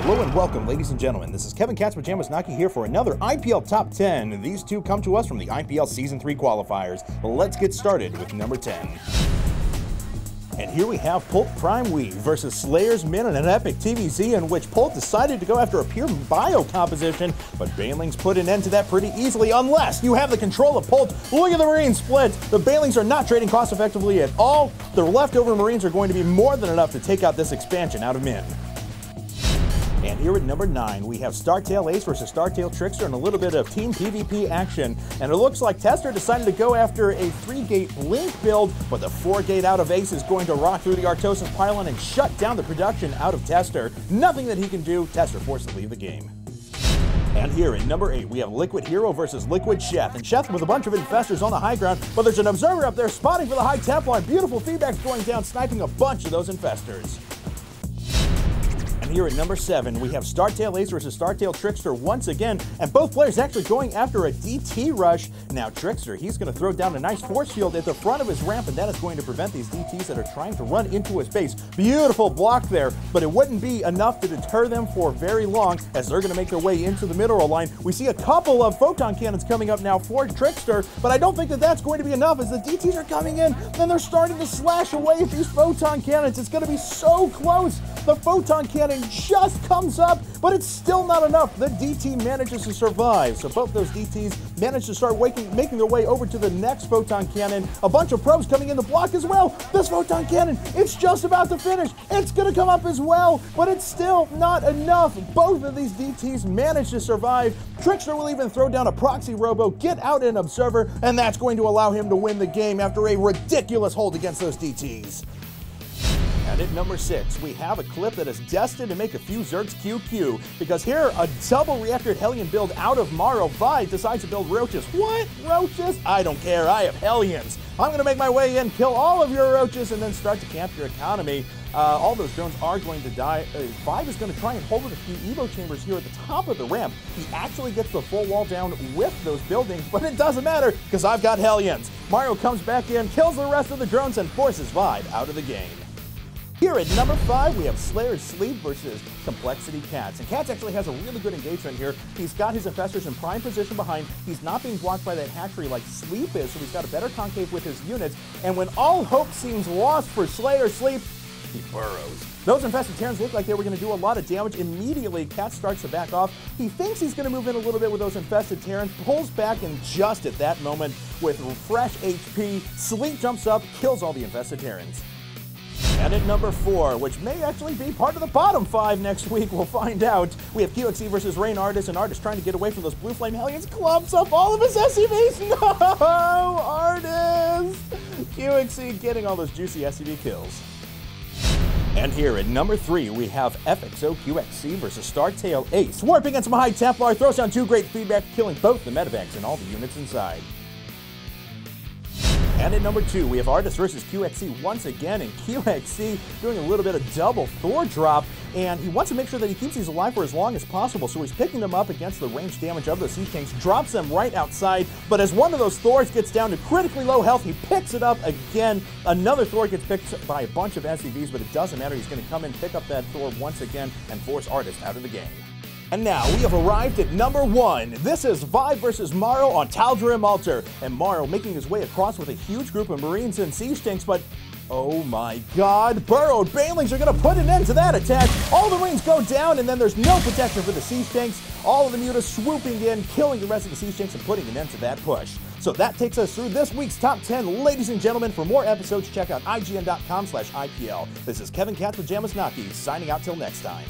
Hello and welcome, ladies and gentlemen. This is Kevin Cat's Pajamas Naki here for another IPL Top 10. These two come to us from the IPL Season 3 qualifiers. Let's get started with number 10. And here we have Pulp Prime Weave versus Slayer's Min in an epic TVZ in which Pulp decided to go after a pure bio composition, but Banelings put an end to that pretty easily unless you have the control of Pulp. Look at the Marine split. The Banelings are not trading cost effectively at all. The leftover Marines are going to be more than enough to take out this expansion out of Min. And here at number 9, we have Startail Ace versus Startail Trickster and a little bit of team PvP action. And it looks like Tester decided to go after a 3-gate Blink build, but the 4-gate out of Ace is going to rock through the Artosis pylon and shut down the production out of Tester. Nothing that he can do. Tester forced to leave the game. And here at number 8, we have Liquid Hero versus Liquid Chef. And Chef with a bunch of infestors on the high ground, but there's an observer up there spotting for the high Templar. Beautiful feedback going down, sniping a bunch of those infestors. And here at number 7, we have Startail Ace versus Startail Trickster once again, and both players actually going after a DT rush. Now Trickster, he's going to throw down a nice force field at the front of his ramp, and that is going to prevent these DTs that are trying to run into his base. Beautiful block there, but it wouldn't be enough to deter them for very long as they're going to make their way into the mineral line. We see a couple of photon cannons coming up now for Trickster, but I don't think that that's going to be enough as the DTs are coming in, then they're starting to slash away at these photon cannons. It's going to be so close. The photon cannon just comes up, but it's still not enough. The DT manages to survive. So both those DTs manage to start making their way over to the next photon cannon. A bunch of probes coming in the block as well. This photon cannon, it's just about to finish. It's going to come up as well, but it's still not enough. Both of these DTs manage to survive. Trickster will even throw down a proxy robo, get out an observer, and that's going to allow him to win the game after a ridiculous hold against those DTs. And at number 6, we have a clip that is destined to make a few Zergs QQ, because here, a double reactor Hellion build out of Maro. Vi decides to build Roaches. What? Roaches? I don't care. I have Hellions. I'm going to make my way in, kill all of your Roaches, and then start to camp your economy. All those drones are going to die. Vibe is going to try and hold with a few Evo chambers here at the top of the ramp. He actually gets the full wall down with those buildings, but it doesn't matter because I've got Hellions. Mario comes back in, kills the rest of the drones, and forces Vibe out of the game. Here at number 5, we have Slayer's Sleep versus Complexity Cats. And Cats actually has a really good engagement here. He's got his infestors in prime position behind. He's not being blocked by that hatchery like Sleep is, so he's got a better concave with his units. And when all hope seems lost for Slayer's Sleep, he burrows. Those infested Terrans look like they were going to do a lot of damage. Immediately, Cat starts to back off. He thinks he's going to move in a little bit with those infested Terrans, pulls back, and just at that moment, with fresh HP, Sleep jumps up, kills all the infested Terrans. And at number 4, which may actually be part of the bottom 5 next week, we'll find out. We have QXE versus Rain Artist, and Artist trying to get away from those Blue Flame Hellions, clumps up all of his SCVs. No, Artist! QXE getting all those juicy SCV kills. And here at number 3, we have FXO QXC versus Startail Ace. Warping against some high Templar, throws down 2 great feedback, killing both the medevacs and all the units inside. And at number 2, we have Artist versus QXC once again, and QXC doing a little bit of double Thor drop, and he wants to make sure that he keeps these alive for as long as possible, so he's picking them up against the range damage of the Siege Tanks, drops them right outside, but as one of those Thors gets down to critically low health, he picks it up again. Another Thor gets picked by a bunch of SCVs, but it doesn't matter. He's going to come in, pick up that Thor once again, and force Artist out of the game. And now we have arrived at number 1. This is Vibe versus Maro on Tal'Darim Altar. And Maro making his way across with a huge group of Marines and Siege Tanks, but oh my god, burrowed Banelings are going to put an end to that attack. All the Marines go down, and then there's no protection for the Siege Tanks. All of the mutas swooping in, killing the rest of the Siege Tanks and putting an end to that push. So that takes us through this week's Top 10. Ladies and gentlemen, for more episodes, check out IGN.com/IPL. This is Kevin Cat's Pajamas Naki, signing out till next time.